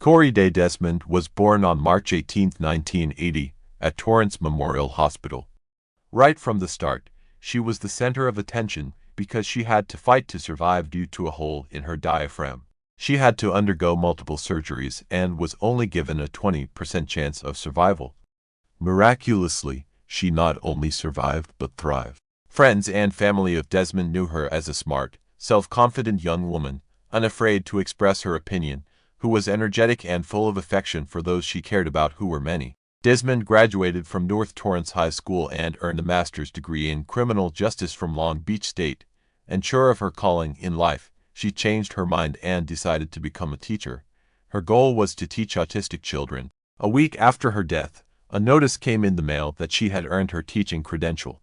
Corey Day Desmond was born on March 18, 1980, at Torrance Memorial Hospital. Right from the start, she was the center of attention because she had to fight to survive due to a hole in her diaphragm. She had to undergo multiple surgeries and was only given a 20% chance of survival. Miraculously, she not only survived but thrived. Friends and family of Desmond knew her as a smart, self-confident young woman, unafraid to express her opinion, who was energetic and full of affection for those she cared about, who were many. Desmond graduated from North Torrance High School and earned a master's degree in criminal justice from Long Beach State. And sure of her calling in life, she changed her mind and decided to become a teacher. Her goal was to teach autistic children. A week after her death, a notice came in the mail that she had earned her teaching credential.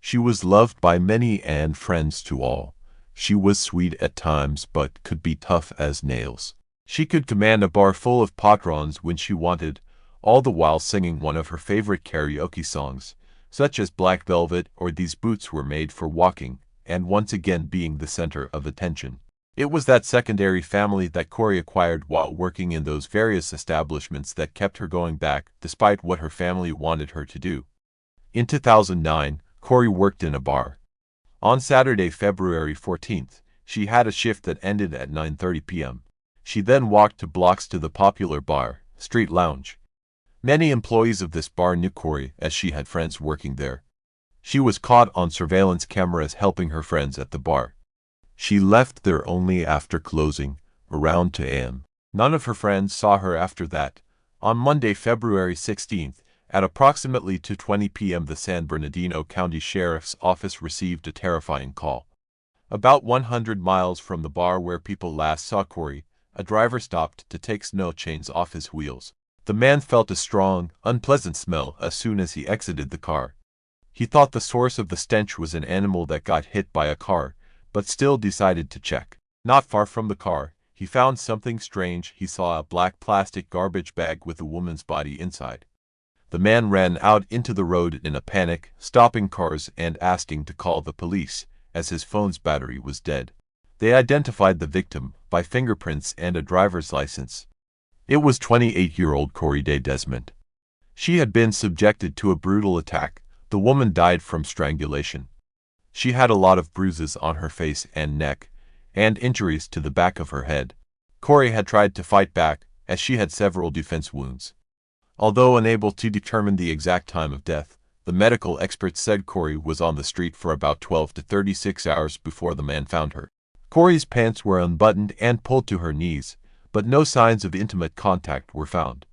She was loved by many and friends to all. She was sweet at times but could be tough as nails. She could command a bar full of patrons when she wanted, all the while singing one of her favorite karaoke songs, such as Black Velvet or These Boots Were Made for Walking, and once again being the center of attention. It was that secondary family that Corey acquired while working in those various establishments that kept her going back despite what her family wanted her to do. In 2009, Corey worked in a bar. On Saturday, February 14th, she had a shift that ended at 9:30 p.m. She then walked 2 blocks to the popular bar, Street Lounge. Many employees of this bar knew Corey as she had friends working there. She was caught on surveillance cameras helping her friends at the bar. She left there only after closing, around 2 a.m. None of her friends saw her after that. On Monday, February 16th, at approximately 2:20 p.m. the San Bernardino County Sheriff's Office received a terrifying call. About 100 miles from the bar where people last saw Corey, a driver stopped to take snow chains off his wheels. The man felt a strong, unpleasant smell as soon as he exited the car. He thought the source of the stench was an animal that got hit by a car, but still decided to check. Not far from the car, he found something strange. He saw a black plastic garbage bag with a woman's body inside. The man ran out into the road in a panic, stopping cars and asking to call the police, as his phone's battery was dead. They identified the victim by fingerprints and a driver's license. It was 28-year-old Corey Day Desmond. She had been subjected to a brutal attack. The woman died from strangulation. She had a lot of bruises on her face and neck, and injuries to the back of her head. Corey had tried to fight back, as she had several defense wounds. Although unable to determine the exact time of death, the medical experts said Corey was on the street for about 12 to 36 hours before the man found her. Corey's pants were unbuttoned and pulled to her knees, but no signs of intimate contact were found.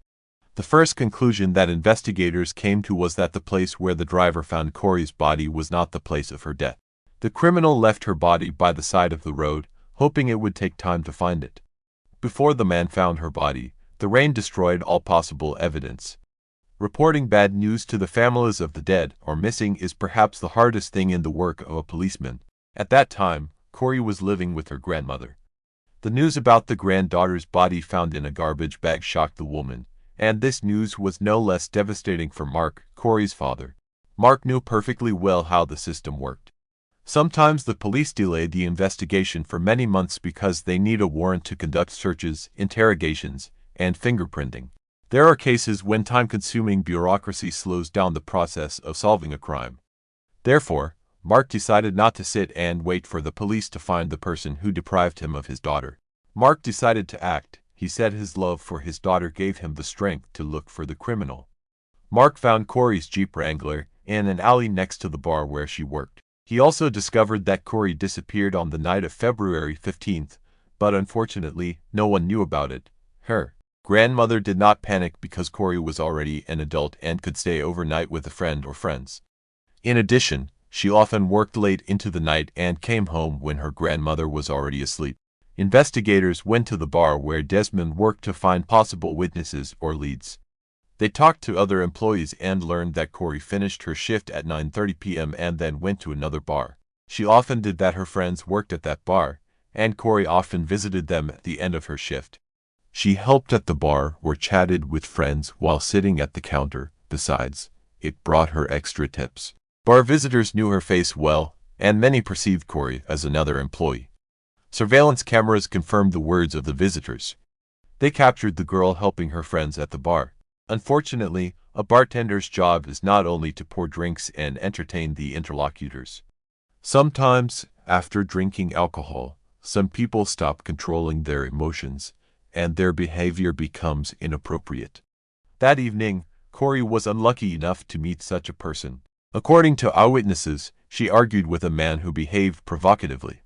The first conclusion that investigators came to was that the place where the driver found Corey's body was not the place of her death. The criminal left her body by the side of the road, hoping it would take time to find it. Before the man found her body, the rain destroyed all possible evidence. Reporting bad news to the families of the dead or missing is perhaps the hardest thing in the work of a policeman. At that time, Corey was living with her grandmother. The news about the granddaughter's body found in a garbage bag shocked the woman, and this news was no less devastating for Mark, Corey's father. Mark knew perfectly well how the system worked. Sometimes the police delayed the investigation for many months because they need a warrant to conduct searches, interrogations, and fingerprinting. There are cases when time-consuming bureaucracy slows down the process of solving a crime. Therefore, Mark decided not to sit and wait for the police to find the person who deprived him of his daughter. Mark decided to act. He said his love for his daughter gave him the strength to look for the criminal. Mark found Corey's Jeep Wrangler in an alley next to the bar where she worked. He also discovered that Corey disappeared on the night of February 15th, but unfortunately, no one knew about it. Her grandmother did not panic because Corey was already an adult and could stay overnight with a friend or friends. In addition, she often worked late into the night and came home when her grandmother was already asleep. Investigators went to the bar where Desmond worked to find possible witnesses or leads. They talked to other employees and learned that Corey finished her shift at 9:30 p.m. and then went to another bar. She often did that. Her friends worked at that bar, and Corey often visited them at the end of her shift. She helped at the bar or chatted with friends while sitting at the counter. Besides, it brought her extra tips. Bar visitors knew her face well, and many perceived Corey as another employee. Surveillance cameras confirmed the words of the visitors. They captured the girl helping her friends at the bar. Unfortunately, a bartender's job is not only to pour drinks and entertain the interlocutors. Sometimes, after drinking alcohol, some people stop controlling their emotions, and their behavior becomes inappropriate. That evening, Corey was unlucky enough to meet such a person. According to eyewitnesses, she argued with a man who behaved provocatively.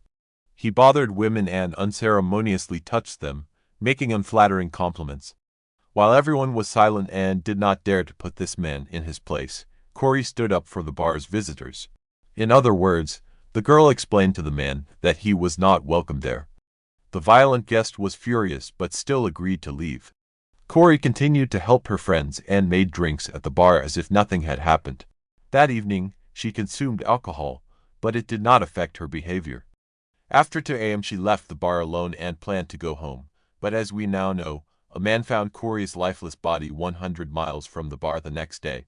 He bothered women and unceremoniously touched them, making unflattering compliments. While everyone was silent and did not dare to put this man in his place, Corey stood up for the bar's visitors. In other words, the girl explained to the man that he was not welcome there. The violent guest was furious but still agreed to leave. Corey continued to help her friends and made drinks at the bar as if nothing had happened. That evening, she consumed alcohol, but it did not affect her behavior. After 2 a.m. she left the bar alone and planned to go home, but as we now know, a man found Corey's lifeless body 100 miles from the bar the next day.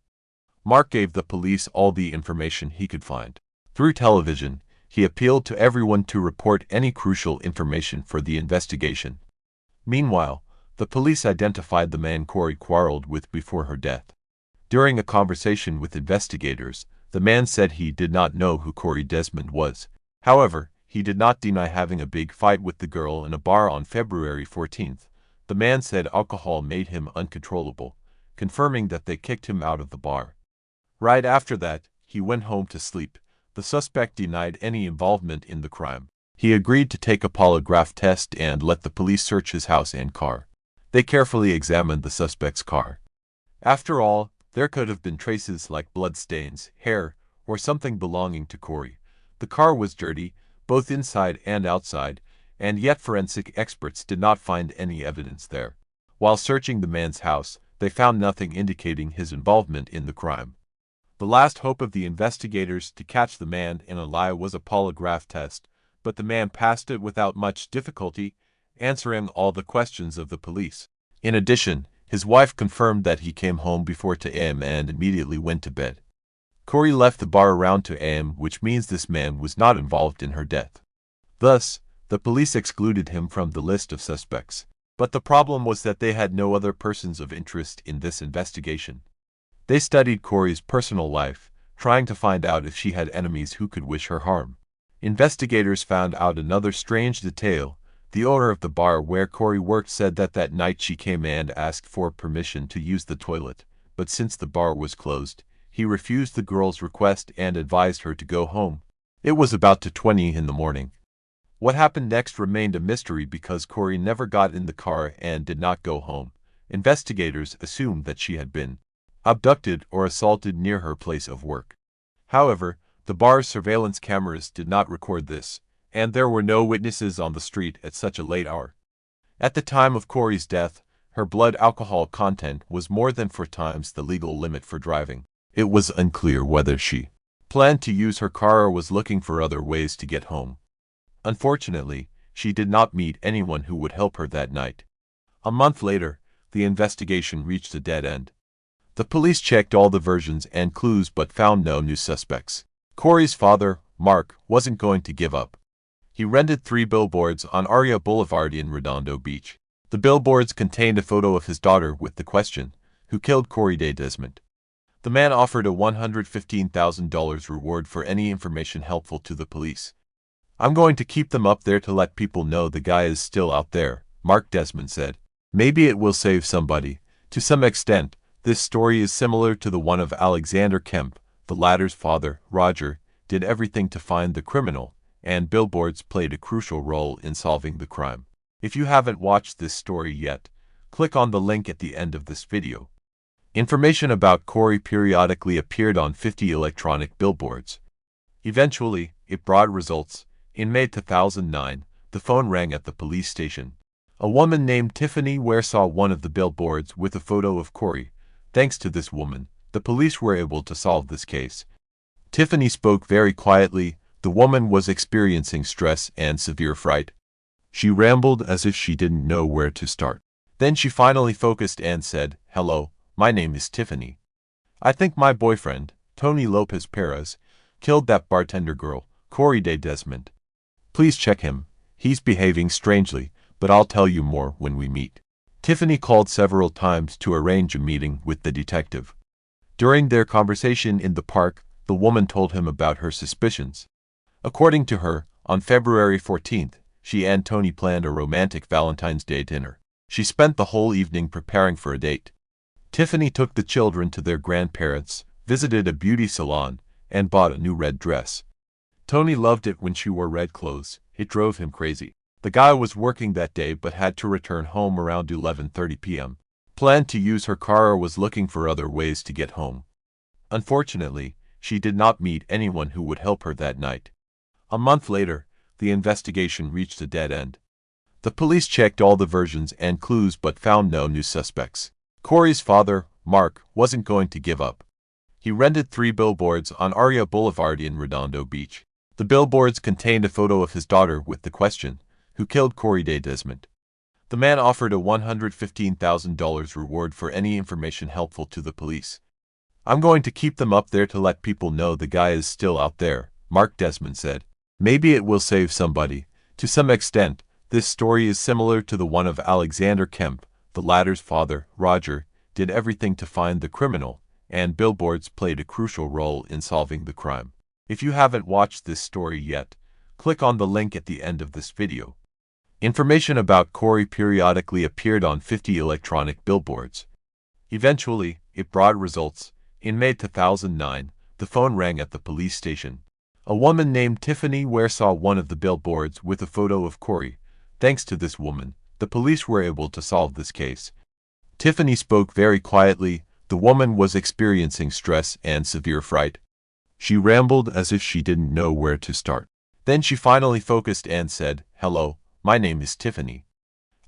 Mark gave the police all the information he could find. Through television, he appealed to everyone to report any crucial information for the investigation. Meanwhile, the police identified the man Corey quarreled with before her death. During a conversation with investigators, the man said he did not know who Corey Desmond was. However, he did not deny having a big fight with the girl in a bar on February 14th. The man said alcohol made him uncontrollable, confirming that they kicked him out of the bar. Right after that, he went home to sleep. The suspect denied any involvement in the crime. He agreed to take a polygraph test and let the police search his house and car. They carefully examined the suspect's car. After all, there could have been traces like bloodstains, hair, or something belonging to Corey. The car was dirty, both inside and outside, and yet forensic experts did not find any evidence there. While searching the man's house, they found nothing indicating his involvement in the crime. The last hope of the investigators to catch the man in a lie was a polygraph test, but the man passed it without much difficulty, answering all the questions of the police. In addition, his wife confirmed that he came home before 2 a.m. and immediately went to bed. Corey left the bar around 2 a.m., which means this man was not involved in her death. Thus, the police excluded him from the list of suspects. But the problem was that they had no other persons of interest in this investigation. They studied Corey's personal life, trying to find out if she had enemies who could wish her harm. Investigators found out another strange detail. The owner of the bar where Corey worked said that that night she came and asked for permission to use the toilet, but since the bar was closed, he refused the girl's request and advised her to go home. It was about 2:20 in the morning. What happened next remained a mystery because Corey never got in the car and did not go home. Investigators assumed that she had been abducted or assaulted near her place of work. However, the bar's surveillance cameras did not record this, and there were no witnesses on the street at such a late hour. At the time of Corey's death, her blood alcohol content was more than 4 times the legal limit for driving. It was unclear whether she planned to use her car or was looking for other ways to get home. Unfortunately, she did not meet anyone who would help her that night. A month later, the investigation reached a dead end. The police checked all the versions and clues but found no new suspects. Corey's father, Mark, wasn't going to give up. He rented 3 billboards on Aria Boulevard in Redondo Beach. The billboards contained a photo of his daughter with the question, "Who killed Corey Desmond?" The man offered a $115,000 reward for any information helpful to the police. "I'm going to keep them up there to let people know the guy is still out there," Mark Desmond said. "Maybe it will save somebody." To some extent, this story is similar to the one of Alexander Kemp. The latter's father, Roger, did everything to find the criminal, and billboards played a crucial role in solving the crime. If you haven't watched this story yet, click on the link at the end of this video. Information about Corey periodically appeared on 50 electronic billboards. Eventually, it brought results. In May 2009, the phone rang at the police station. A woman named Tiffany Ware saw one of the billboards with a photo of Corey. Thanks to this woman, the police were able to solve this case. Tiffany spoke very quietly. The woman was experiencing stress and severe fright. She rambled as if she didn't know where to start. Then she finally focused and said, "Hello, my name is Tiffany. I think my boyfriend, Tony Lopez Perez, killed that bartender girl, Corey Desmond. Please check him. He's behaving strangely, but I'll tell you more when we meet." Tiffany called several times to arrange a meeting with the detective. During their conversation in the park, the woman told him about her suspicions. According to her, on February 14th, she and Tony planned a romantic Valentine's Day dinner. She spent the whole evening preparing for a date. Tiffany took the children to their grandparents, visited a beauty salon, and bought a new red dress. Tony loved it when she wore red clothes. It drove him crazy. The guy was working that day but had to return home around 11:30 p.m. Planned to use her car or was looking for other ways to get home. Unfortunately, she did not meet anyone who would help her that night. A month later, the investigation reached a dead end. The police checked all the versions and clues but found no new suspects. Corey's father, Mark, wasn't going to give up. He rented 3 billboards on Aria Boulevard in Redondo Beach. The billboards contained a photo of his daughter with the question, "Who killed Corey Desmond?" The man offered a $115,000 reward for any information helpful to the police. "I'm going to keep them up there to let people know the guy is still out there," Mark Desmond said. "Maybe it will save somebody." To some extent, this story is similar to the one of Alexander Kemp. The latter's father, Roger, did everything to find the criminal, and billboards played a crucial role in solving the crime. If you haven't watched this story yet, click on the link at the end of this video. Information about Corey periodically appeared on 50 electronic billboards. Eventually, it brought results. In May 2009, the phone rang at the police station. A woman named Tiffany Ware saw one of the billboards with a photo of Corey. Thanks to this woman, the police were able to solve this case. Tiffany spoke very quietly. The woman was experiencing stress and severe fright. She rambled as if she didn't know where to start. Then she finally focused and said, "Hello, my name is Tiffany.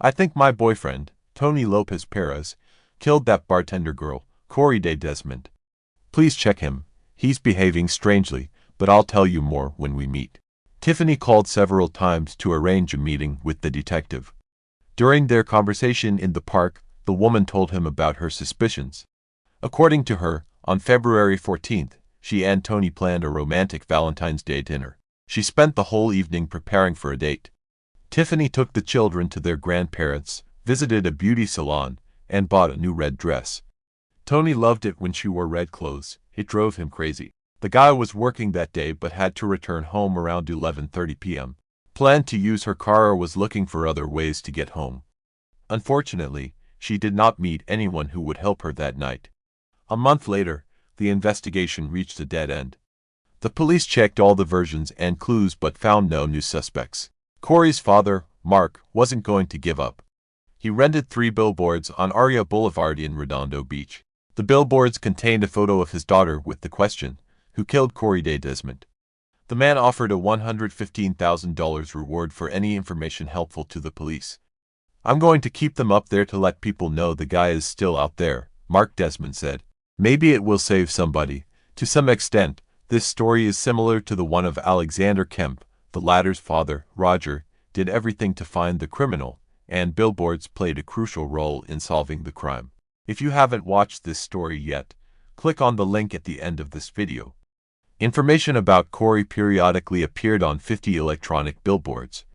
I think my boyfriend, Tony Lopez Perez, killed that bartender girl, Corey Desmond. Please check him. He's behaving strangely, but I'll tell you more when we meet." Tiffany called several times to arrange a meeting with the detective. During their conversation in the park, the woman told him about her suspicions. According to her, on February 14th, she and Tony planned a romantic Valentine's Day dinner. She spent the whole evening preparing for a date. Tiffany took the children to their grandparents, visited a beauty salon, and bought a new red dress. Tony loved it when she wore red clothes. It drove him crazy. The guy was working that day but had to return home around 11:30 p.m. Planned to use her car or was looking for other ways to get home. Unfortunately, she did not meet anyone who would help her that night. A month later, the investigation reached a dead end. The police checked all the versions and clues but found no new suspects. Corey's father, Mark, wasn't going to give up. He rented 3 billboards on Aria Boulevard in Redondo Beach. The billboards contained a photo of his daughter with the question, "Who killed Corey Desmond?" The man offered a $115,000 reward for any information helpful to the police. "I'm going to keep them up there to let people know the guy is still out there," Mark Desmond said. "Maybe it will save somebody." To some extent, this story is similar to the one of Alexander Kemp. The latter's father, Roger, did everything to find the criminal, and billboards played a crucial role in solving the crime. If you haven't watched this story yet, click on the link at the end of this video. Information about Corey periodically appeared on 50 electronic billboards.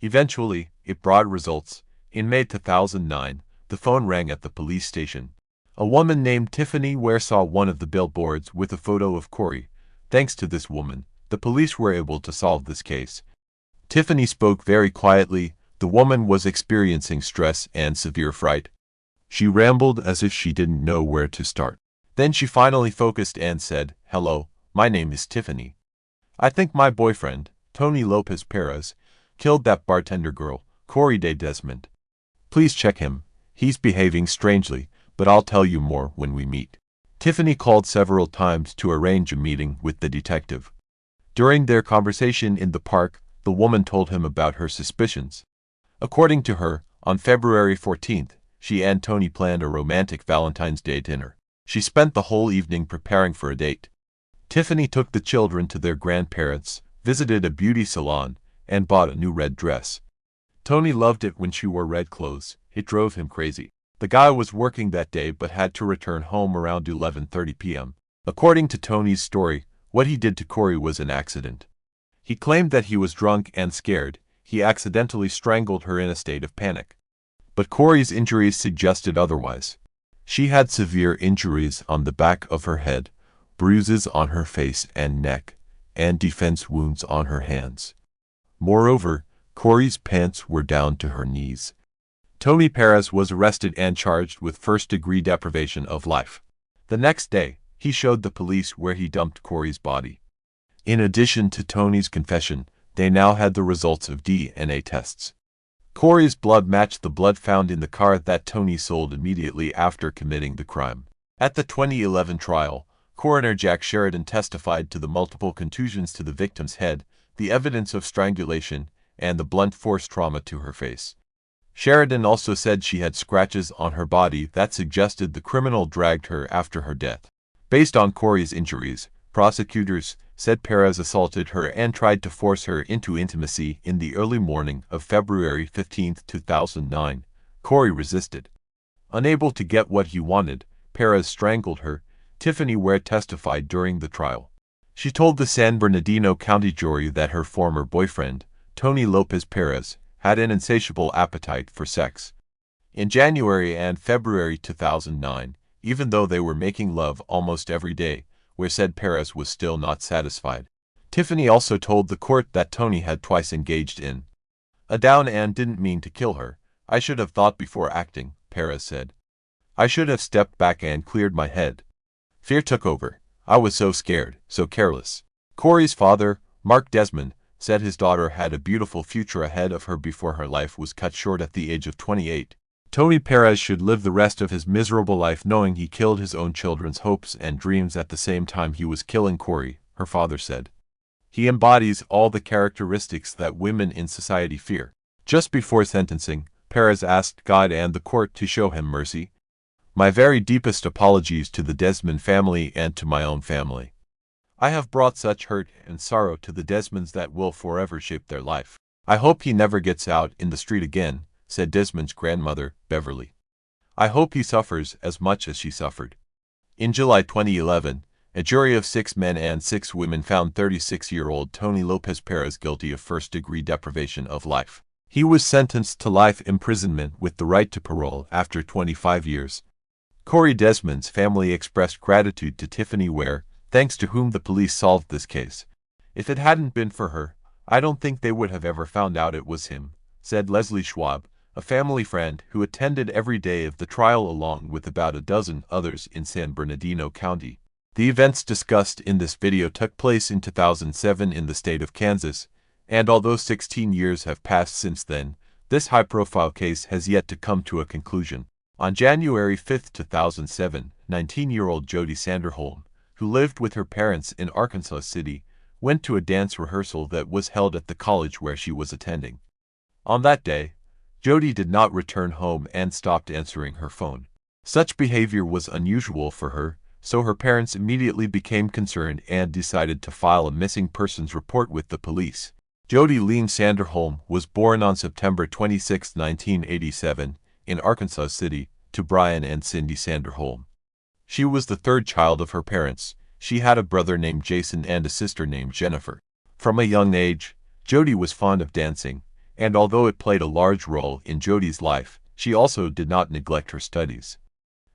Eventually, it brought results. In May 2009, the phone rang at the police station. A woman named Tiffany Ware saw one of the billboards with a photo of Corey. Thanks to this woman, the police were able to solve this case. Tiffany spoke very quietly. The woman was experiencing stress and severe fright. She rambled as if she didn't know where to start. Then she finally focused and said, "Hello, my name is Tiffany. I think my boyfriend, Tony Lopez Perez, killed that bartender girl, Corey Desmond. Please check him. He's behaving strangely, but I'll tell you more when we meet." Tiffany called several times to arrange a meeting with the detective. During their conversation in the park, the woman told him about her suspicions. According to her, on February 14th, she and Tony planned a romantic Valentine's Day dinner. She spent the whole evening preparing for a date. Tiffany took the children to their grandparents, visited a beauty salon, and bought a new red dress. Tony loved it when she wore red clothes. It drove him crazy. The guy was working that day but had to return home around 11:30 p.m. According to Tony's story, what he did to Corey was an accident. He claimed that he was drunk and scared. He accidentally strangled her in a state of panic. but Corey's injuries suggested otherwise. She had severe injuries on the back of her head, bruises on her face and neck, and defense wounds on her hands. Moreover, Corey's pants were down to her knees. Tony Perez was arrested and charged with first-degree deprivation of life. The next day, he showed the police where he dumped Corey's body. In addition to Tony's confession, they now had the results of DNA tests. Corey's blood matched the blood found in the car that Tony sold immediately after committing the crime. At the 2011 trial, Coroner Jack Sheridan testified to the multiple contusions to the victim's head, the evidence of strangulation, and the blunt force trauma to her face. Sheridan also said she had scratches on her body that suggested the criminal dragged her after her death. Based on Corey's injuries, prosecutors said Perez assaulted her and tried to force her into intimacy in the early morning of February 15, 2009. Corey resisted. Unable to get what he wanted, Perez strangled her, Tiffany Ware testified during the trial. She told the San Bernardino County jury that her former boyfriend, Tony Lopez Perez, had an insatiable appetite for sex. In January and February 2009, even though they were making love almost every day, Ware said Perez was still not satisfied. Tiffany also told the court that Tony had twice engaged in a down and didn't mean to kill her. I should have thought before acting, Perez said. I should have stepped back and cleared my head. Fear took over. I was so scared, so careless. Corey's father, Mark Desmond, said his daughter had a beautiful future ahead of her before her life was cut short at the age of 28. Tony Perez should live the rest of his miserable life knowing he killed his own children's hopes and dreams at the same time he was killing Corey, her father said. He embodies all the characteristics that women in society fear. Just before sentencing, Perez asked God and the court to show him mercy. My very deepest apologies to the Desmond family and to my own family. I have brought such hurt and sorrow to the Desmonds that will forever shape their life. I hope he never gets out in the street again, said Desmond's grandmother, Beverly. I hope he suffers as much as she suffered. In July 2011, a jury of 6 men and 6 women found 36-year-old Tony Lopez Perez guilty of first-degree deprivation of life. He was sentenced to life imprisonment with the right to parole after 25 years. Corey Desmond's family expressed gratitude to Tiffany Ware, thanks to whom the police solved this case. If it hadn't been for her, I don't think they would have ever found out it was him, said Leslie Schwab, a family friend who attended every day of the trial along with about a dozen others in San Bernardino County. The events discussed in this video took place in 2007 in the state of Kansas, and although 16 years have passed since then, this high-profile case has yet to come to a conclusion. On January 5, 2007, 19-year-old Jody Sanderholm, who lived with her parents in Arkansas City, went to a dance rehearsal that was held at the college where she was attending. On that day, Jody did not return home and stopped answering her phone. Such behavior was unusual for her, so her parents immediately became concerned and decided to file a missing persons report with the police. Jody Lean Sanderholm was born on September 26, 1987, in Arkansas City, to Brian and Cindy Sanderholm. She was the third child of her parents. She had a brother named Jason and a sister named Jennifer. From a young age, Jody was fond of dancing, and although it played a large role in Jody's life, she also did not neglect her studies.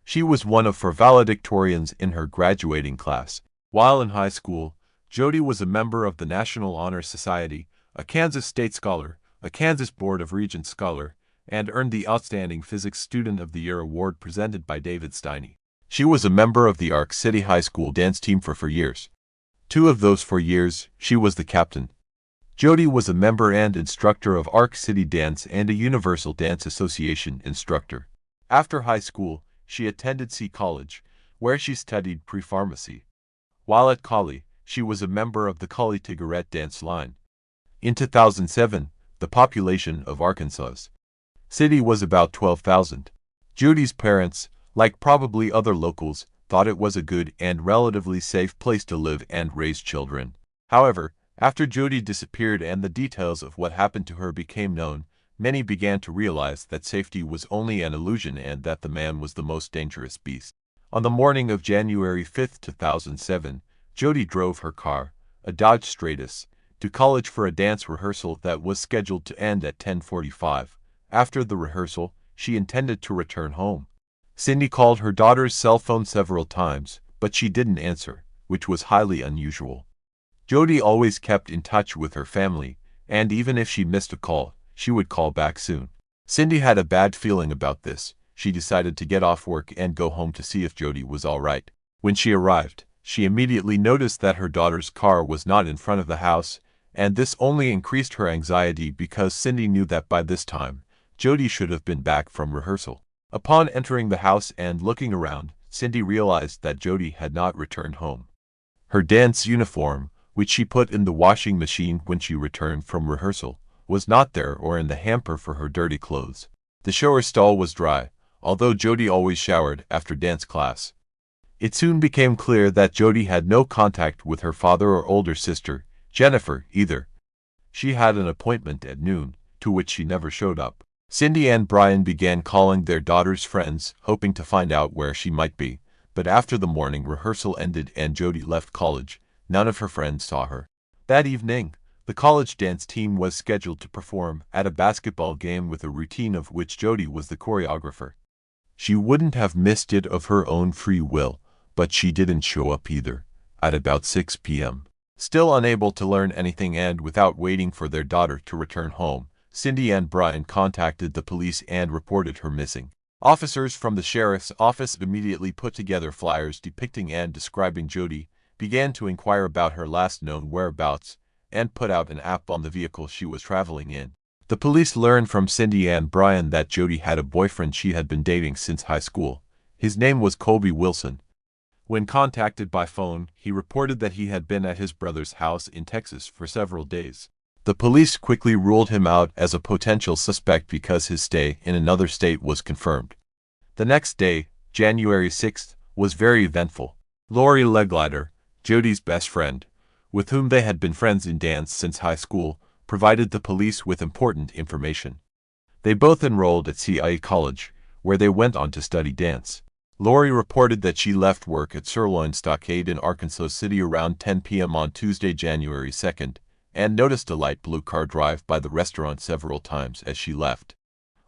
She was one of 4 valedictorians in her graduating class. While in high school, Jody was a member of the National Honor Society, a Kansas State Scholar, a Kansas Board of Regents Scholar, and earned the Outstanding Physics Student of the Year award presented by David Steiny. She was a member of the Ark City High School dance team for 4 years. 2 of those 4 years, she was the captain. Jody was a member and instructor of Ark City Dance and a Universal Dance Association instructor. After high school, she attended C College, where she studied pre-pharmacy. While at Collie, she was a member of the Collie Tiggerette dance line. In 2007, the population of Arkansas City was about 12,000. Jody's parents, like probably other locals, thought it was a good and relatively safe place to live and raise children. However, after Jody disappeared and the details of what happened to her became known, many began to realize that safety was only an illusion and that the man was the most dangerous beast. On the morning of January 5, 2007, Jody drove her car, a Dodge Stratus, to college for a dance rehearsal that was scheduled to end at 10:45. After the rehearsal, she intended to return home. Cindy called her daughter's cell phone several times, but she didn't answer, which was highly unusual. Jody always kept in touch with her family, and even if she missed a call, she would call back soon. Cindy had a bad feeling about this. She decided to get off work and go home to see if Jody was all right. When she arrived, she immediately noticed that her daughter's car was not in front of the house, and this only increased her anxiety because Cindy knew that by this time, Jody should have been back from rehearsal. Upon entering the house and looking around, Cindy realized that Jody had not returned home. Her dance uniform, which she put in the washing machine when she returned from rehearsal, was not there or in the hamper for her dirty clothes. The shower stall was dry, although Jody always showered after dance class. It soon became clear that Jody had no contact with her father or older sister, Jennifer, either. She had an appointment at noon, to which she never showed up. Cindy and Brian began calling their daughter's friends, hoping to find out where she might be, but after the morning rehearsal ended and Jody left college, none of her friends saw her. That evening, the college dance team was scheduled to perform at a basketball game with a routine of which Jody was the choreographer. She wouldn't have missed it of her own free will, but she didn't show up either, at about 6 p.m. Still unable to learn anything and without waiting for their daughter to return home, Cindy and Brian contacted the police and reported her missing. Officers from the sheriff's office immediately put together flyers depicting and describing Jody, began to inquire about her last known whereabouts, and put out an app on the vehicle she was traveling in. The police learned from Cindy and Brian that Jody had a boyfriend she had been dating since high school. His name was Colby Wilson. When contacted by phone, he reported that he had been at his brother's house in Texas for several days. The police quickly ruled him out as a potential suspect because his stay in another state was confirmed. The next day, January 6th, was very eventful. Lori Leglider, Jody's best friend, with whom they had been friends in dance since high school, provided the police with important information. They both enrolled at CIA College, where they went on to study dance. Lori reported that she left work at Sirloin Stockade in Arkansas City around 10 p.m. on Tuesday, January 2nd, and noticed a light blue car drive by the restaurant several times as she left.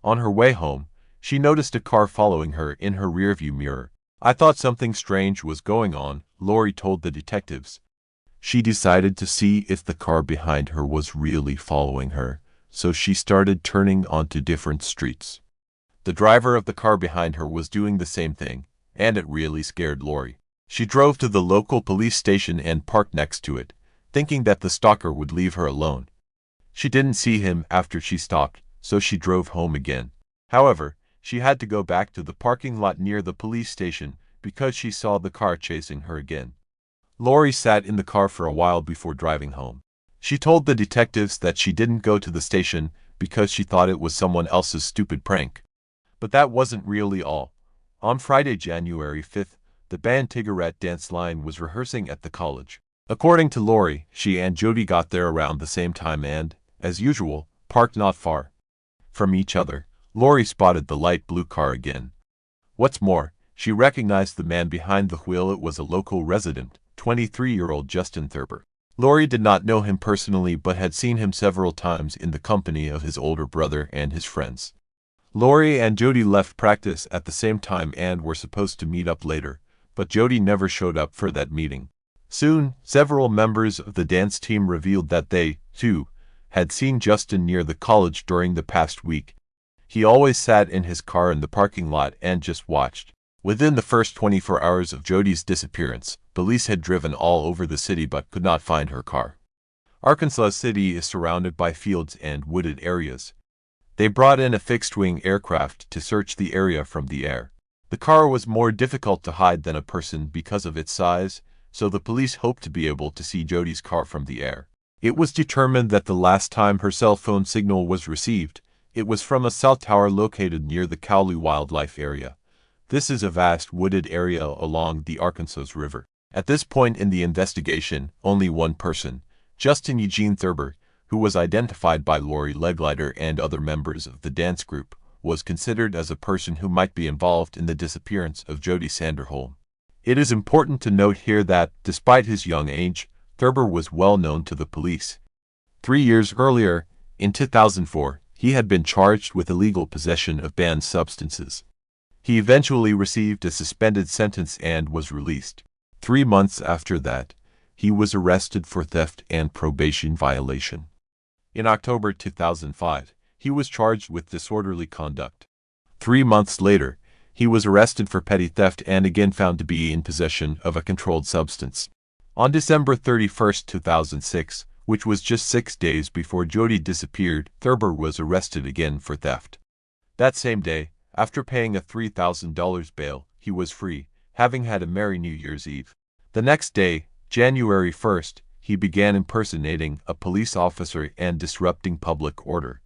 On her way home, she noticed a car following her in her rearview mirror. "I thought something strange was going on," Lori told the detectives. She decided to see if the car behind her was really following her, so she started turning onto different streets. The driver of the car behind her was doing the same thing, and it really scared Lori. She drove to the local police station and parked next to it, thinking that the stalker would leave her alone. She didn't see him after she stopped, so she drove home again. However, she had to go back to the parking lot near the police station because she saw the car chasing her again. Lori sat in the car for a while before driving home. She told the detectives that she didn't go to the station because she thought it was someone else's stupid prank. But that wasn't really all. On Friday, January 5th, the band Tigarette Dance Line was rehearsing at the college. According to Lori, she and Jody got there around the same time and, as usual, parked not far from each other. Lori spotted the light blue car again. What's more, she recognized the man behind the wheel. It was a local resident, 23-year-old Justin Thurber. Lori did not know him personally but had seen him several times in the company of his older brother and his friends. Lori and Jody left practice at the same time and were supposed to meet up later, but Jody never showed up for that meeting. Soon, several members of the dance team revealed that they, too, had seen Justin near the college during the past week. He always sat in his car in the parking lot and just watched. Within the first 24 hours of Jody's disappearance, police had driven all over the city but could not find her car. Arkansas City is surrounded by fields and wooded areas. They brought in a fixed-wing aircraft to search the area from the air. The car was more difficult to hide than a person because of its size, so the police hoped to be able to see Jody's car from the air. It was determined that the last time her cell phone signal was received, it was from a cell tower located near the Cowley Wildlife Area. This is a vast wooded area along the Arkansas River. At this point in the investigation, only one person, Justin Eugene Thurber, who was identified by Lori Leglider and other members of the dance group, was considered as a person who might be involved in the disappearance of Jody Sanderholm. It is important to note here that, despite his young age, Thurber was well known to the police. 3 years earlier, in 2004, He had been charged with illegal possession of banned substances. He eventually received a suspended sentence and was released. 3 months after that, he was arrested for theft and probation violation. In October 2005, he was charged with disorderly conduct. 3 months later, he was arrested for petty theft and again found to be in possession of a controlled substance. On December 31, 2006, which was just 6 days before Jody disappeared, Thurber was arrested again for theft. That same day, after paying a $3,000 bail, he was free, having had a merry New Year's Eve. The next day, January 1st, he began impersonating a police officer and disrupting public order.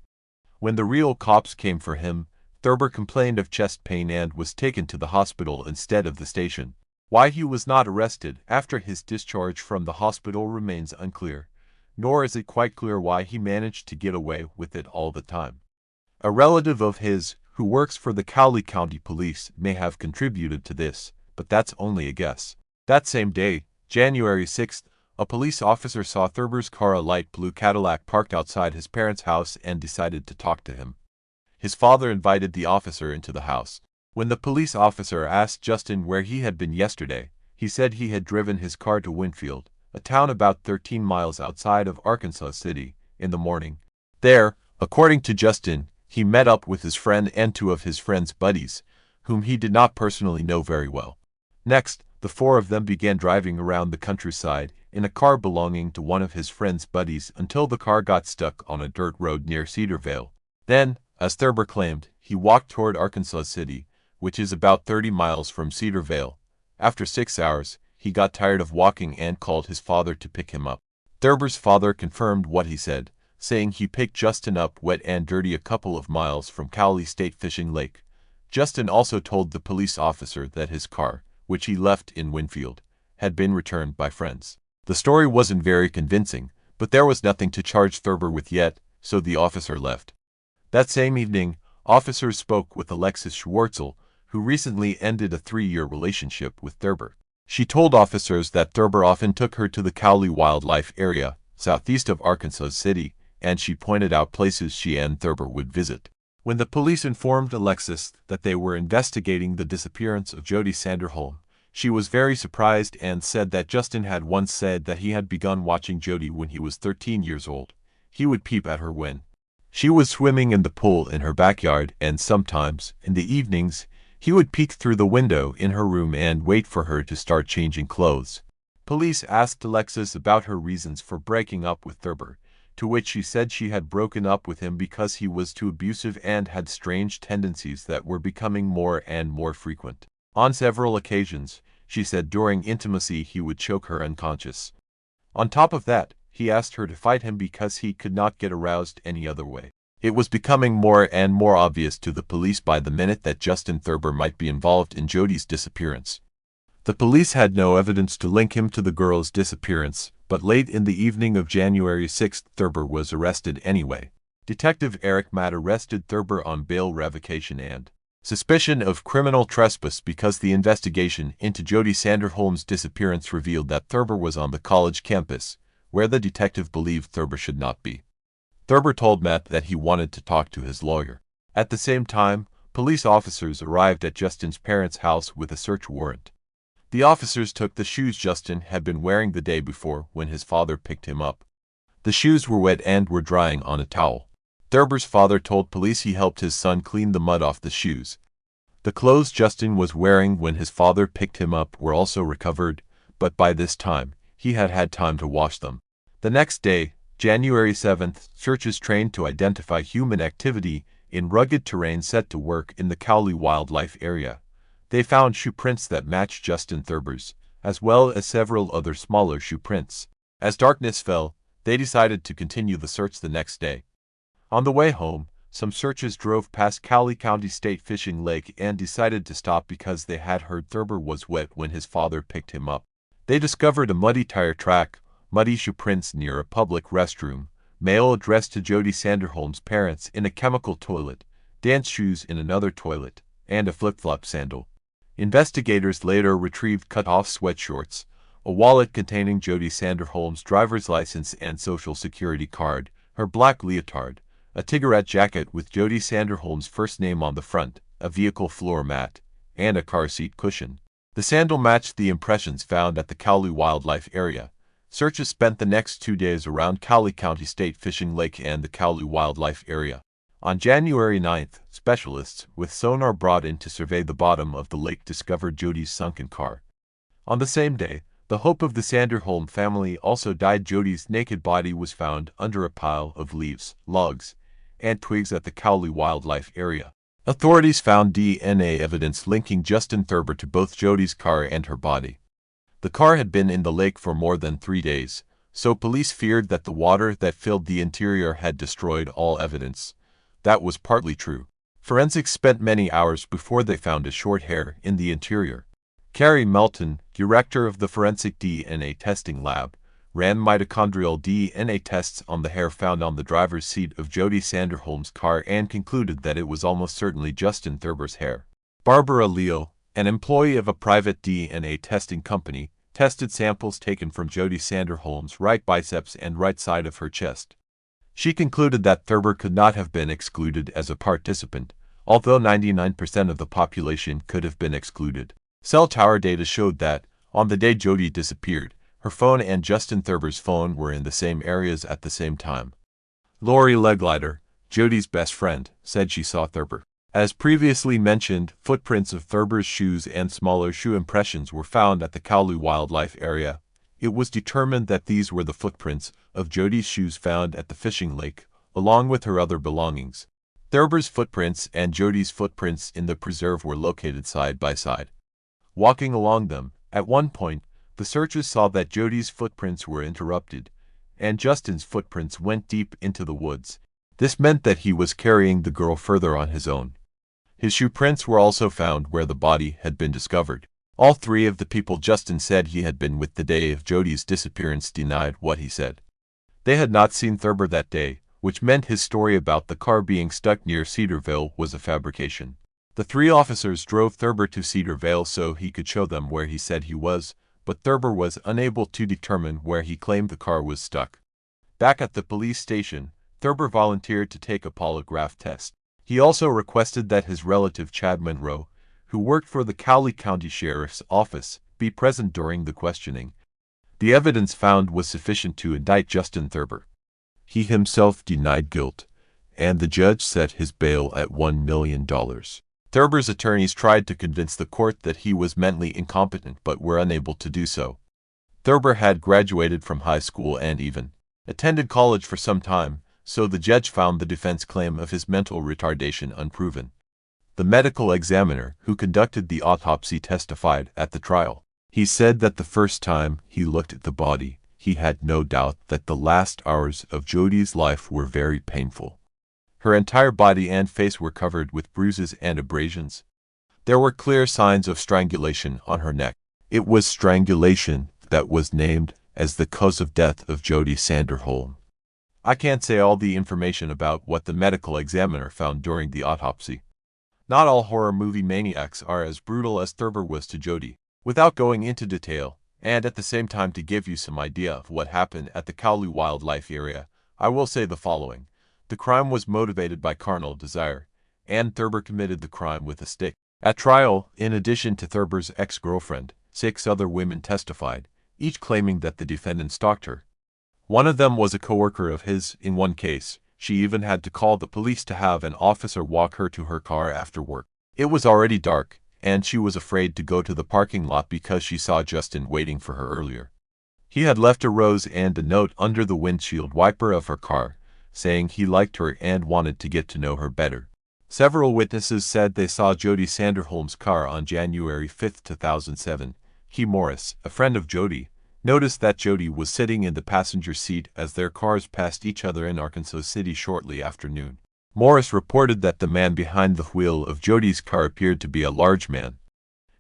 When the real cops came for him, Thurber complained of chest pain and was taken to the hospital instead of the station. Why he was not arrested after his discharge from the hospital remains unclear, nor is it quite clear why he managed to get away with it all the time. A relative of his, who works for the Cowley County Police, may have contributed to this, but that's only a guess. That same day, January 6th, a police officer saw Thurber's car, a light blue Cadillac, parked outside his parents' house and decided to talk to him. His father invited the officer into the house. When the police officer asked Justin where he had been yesterday, he said he had driven his car to Winfield, a town about 13 miles outside of Arkansas City, in the morning. There, according to Justin, he met up with his friend and 2 of his friend's buddies, whom he did not personally know very well. Next, the 4 of them began driving around the countryside in a car belonging to one of his friend's buddies until the car got stuck on a dirt road near Cedarvale. Then, as Thurber claimed, he walked toward Arkansas City, which is about 30 miles from Cedarvale. After 6 hours, he got tired of walking and called his father to pick him up. Thurber's father confirmed what he said, saying he picked Justin up wet and dirty a couple of miles from Cowley State Fishing Lake. Justin also told the police officer that his car, which he left in Winfield, had been returned by friends. The story wasn't very convincing, but there was nothing to charge Thurber with yet, so the officer left. That same evening, officers spoke with Alexis Schwartzel, who recently ended a 3-year relationship with Thurber. She told officers that Thurber often took her to the Cowley Wildlife Area, southeast of Arkansas City, and she pointed out places she and Thurber would visit. When the police informed Alexis that they were investigating the disappearance of Jody Sanderholm, she was very surprised and said that Justin had once said that he had begun watching Jody when he was 13 years old. He would peep at her when she was swimming in the pool in her backyard, and sometimes, in the evenings, he would peek through the window in her room and wait for her to start changing clothes. Police asked Alexis about her reasons for breaking up with Thurber, to which she said she had broken up with him because he was too abusive and had strange tendencies that were becoming more and more frequent. On several occasions, she said during intimacy he would choke her unconscious. On top of that, he asked her to fight him because he could not get aroused any other way. It was becoming more and more obvious to the police by the minute that Justin Thurber might be involved in Jody's disappearance. The police had no evidence to link him to the girl's disappearance, but late in the evening of January 6, Thurber was arrested anyway. Detective Eric Matt arrested Thurber on bail revocation and suspicion of criminal trespass because the investigation into Jody Sanderholm's disappearance revealed that Thurber was on the college campus, where the detective believed Thurber should not be. Thurber told Matt that he wanted to talk to his lawyer. At the same time, police officers arrived at Justin's parents' house with a search warrant. The officers took the shoes Justin had been wearing the day before when his father picked him up. The shoes were wet and were drying on a towel. Thurber's father told police he helped his son clean the mud off the shoes. The clothes Justin was wearing when his father picked him up were also recovered, but by this time, he had had time to wash them. The next day, January 7th, searchers trained to identify human activity in rugged terrain set to work in the Cowley Wildlife Area. They found shoe prints that matched Justin Thurber's, as well as several other smaller shoe prints. As darkness fell, they decided to continue the search the next day. On the way home, some searchers drove past Cowley County State Fishing Lake and decided to stop because they had heard Thurber was wet when his father picked him up. They discovered a muddy tire track, muddy shoe prints near a public restroom, mail addressed to Jody Sanderholm's parents in a chemical toilet, dance shoes in another toilet, and a flip-flop sandal. Investigators later retrieved cut-off sweatshorts, a wallet containing Jody Sanderholm's driver's license and social security card, her black leotard, a cigarette jacket with Jody Sanderholm's first name on the front, a vehicle floor mat, and a car seat cushion. The sandal matched the impressions found at the Cowley Wildlife Area. Searchers spent the next 2 days around Cowley County State Fishing Lake and the Cowley Wildlife Area. On January 9th, specialists with sonar brought in to survey the bottom of the lake discovered Jody's sunken car. On the same day, the hope of the Sanderholm family also died. Jody's naked body was found under a pile of leaves, logs, and twigs at the Cowley Wildlife Area. Authorities found DNA evidence linking Justin Thurber to both Jody's car and her body. The car had been in the lake for more than 3 days, so police feared that the water that filled the interior had destroyed all evidence. That was partly true. Forensics spent many hours before they found a short hair in the interior. Carrie Melton, director of the Forensic DNA Testing Lab, ran mitochondrial DNA tests on the hair found on the driver's seat of Jody Sanderholm's car and concluded that it was almost certainly Justin Thurber's hair. Barbara Leo, an employee of a private DNA testing company, tested samples taken from Jody Sanderholm's right biceps and right side of her chest. She concluded that Thurber could not have been excluded as a participant, although 99% of the population could have been excluded. Cell tower data showed that, on the day Jody disappeared, her phone and Justin Thurber's phone were in the same areas at the same time. Lori Leglider, Jody's best friend, said she saw Thurber. As previously mentioned, footprints of Thurber's shoes and smaller shoe impressions were found at the Cowley Wildlife Area. It was determined that these were the footprints of Jody's shoes found at the fishing lake, along with her other belongings. Thurber's footprints and Jody's footprints in the preserve were located side by side. Walking along them, at one point, the searchers saw that Jody's footprints were interrupted, and Justin's footprints went deep into the woods. This meant that he was carrying the girl further on his own. His shoe prints were also found where the body had been discovered. All 3 of the people Justin said he had been with the day of Jody's disappearance denied what he said. They had not seen Thurber that day, which meant his story about the car being stuck near Cedarville was a fabrication. The 3 officers drove Thurber to Cedarville so he could show them where he said he was, but Thurber was unable to determine where he claimed the car was stuck. Back at the police station, Thurber volunteered to take a polygraph test. He also requested that his relative Chad Monroe, who worked for the Cowley County Sheriff's Office, be present during the questioning. The evidence found was sufficient to indict Justin Thurber. He himself denied guilt, and the judge set his bail at $1 million. Thurber's attorneys tried to convince the court that he was mentally incompetent but were unable to do so. Thurber had graduated from high school and even attended college for some time, so the judge found the defense claim of his mental retardation unproven. The medical examiner who conducted the autopsy testified at the trial. He said that the first time he looked at the body, he had no doubt that the last hours of Jody's life were very painful. Her entire body and face were covered with bruises and abrasions. There were clear signs of strangulation on her neck. It was strangulation that was named as the cause of death of Jody Sanderholm. I can't say all the information about what the medical examiner found during the autopsy. Not all horror movie maniacs are as brutal as Thurber was to Jody. Without going into detail, and at the same time to give you some idea of what happened at the Cowley Wildlife Area, I will say the following. The crime was motivated by carnal desire, and Thurber committed the crime with a stick. At trial, in addition to Thurber's ex-girlfriend, 6 other women testified, each claiming that the defendant stalked her. One of them was a coworker of his. In one case, she even had to call the police to have an officer walk her to her car after work. It was already dark, and she was afraid to go to the parking lot because she saw Justin waiting for her earlier. He had left a rose and a note under the windshield wiper of her car, saying he liked her and wanted to get to know her better. Several witnesses said they saw Jody Sanderholm's car on January 5, 2007. Key Morris, a friend of Jody, noticed that Jody was sitting in the passenger seat as their cars passed each other in Arkansas City shortly after noon. Morris reported that the man behind the wheel of Jody's car appeared to be a large man.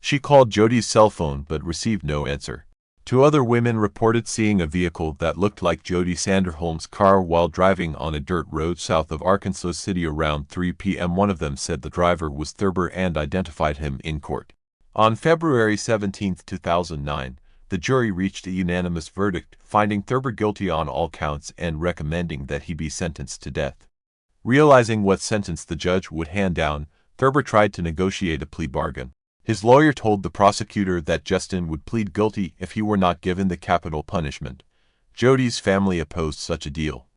She called Jody's cell phone but received no answer. 2 other women reported seeing a vehicle that looked like Jody Sanderholm's car while driving on a dirt road south of Arkansas City around 3 p.m. One of them said the driver was Thurber and identified him in court. On February 17, 2009, the jury reached a unanimous verdict, finding Thurber guilty on all counts and recommending that he be sentenced to death. Realizing what sentence the judge would hand down, Thurber tried to negotiate a plea bargain. His lawyer told the prosecutor that Justin would plead guilty if he were not given the capital punishment. Jody's family opposed such a deal.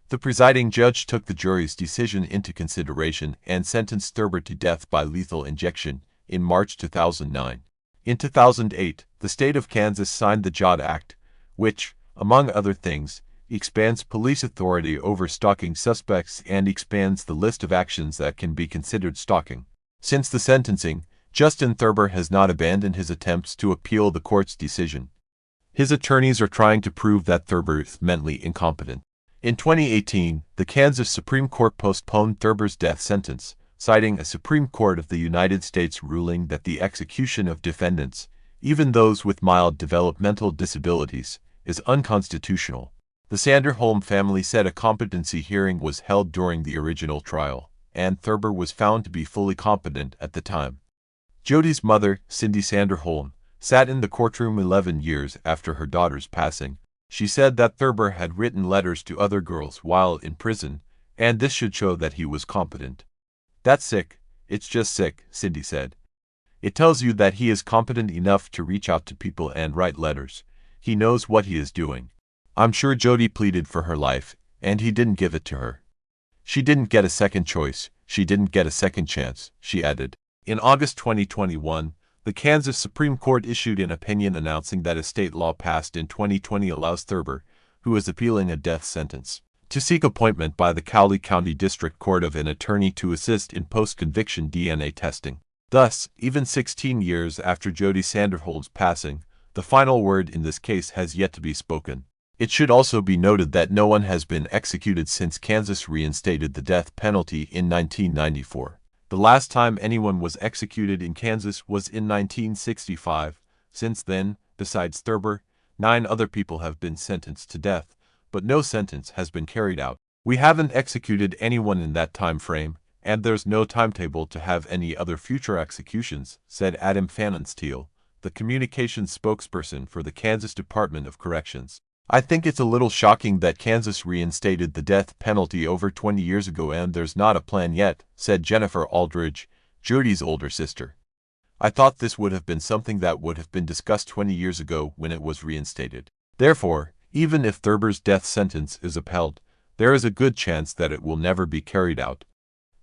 The presiding judge took the jury's decision into consideration and sentenced Thurber to death by lethal injection in March 2009. In 2008, the state of Kansas signed the JOD Act, which, among other things, expands police authority over stalking suspects and expands the list of actions that can be considered stalking. Since the sentencing, Justin Thurber has not abandoned his attempts to appeal the court's decision. His attorneys are trying to prove that Thurber is mentally incompetent. In 2018, the Kansas Supreme Court postponed Thurber's death sentence, citing a Supreme Court of the United States ruling that the execution of defendants, even those with mild developmental disabilities, is unconstitutional. The Sanderholm family said a competency hearing was held during the original trial, and Thurber was found to be fully competent at the time. Jody's mother, Cindy Sanderholm, sat in the courtroom 11 years after her daughter's passing. She said that Thurber had written letters to other girls while in prison, and this should show that he was competent. "That's sick, it's just sick," Cindy said. "It tells you that he is competent enough to reach out to people and write letters. He knows what he is doing. I'm sure Jody pleaded for her life, and he didn't give it to her. She didn't get a second choice, she didn't get a second chance," she added. In August 2021, the Kansas Supreme Court issued an opinion announcing that a state law passed in 2020 allows Thurber, who is appealing a death sentence, to seek appointment by the Cowley County District Court of an attorney to assist in post-conviction DNA testing. Thus, even 16 years after Jody Sanderholm's passing, the final word in this case has yet to be spoken. It should also be noted that no one has been executed since Kansas reinstated the death penalty in 1994. The last time anyone was executed in Kansas was in 1965. Since then, besides Thurber, 9 other people have been sentenced to death, but no sentence has been carried out. "We haven't executed anyone in that time frame, and there's no timetable to have any other future executions," said Adam Fanonsteel, the communications spokesperson for the Kansas Department of Corrections. "I think it's a little shocking that Kansas reinstated the death penalty over 20 years ago and there's not a plan yet," said Jennifer Aldridge, Jody's older sister. "I thought this would have been something that would have been discussed 20 years ago when it was reinstated. Therefore, even if Thurber's death sentence is upheld, there is a good chance that it will never be carried out."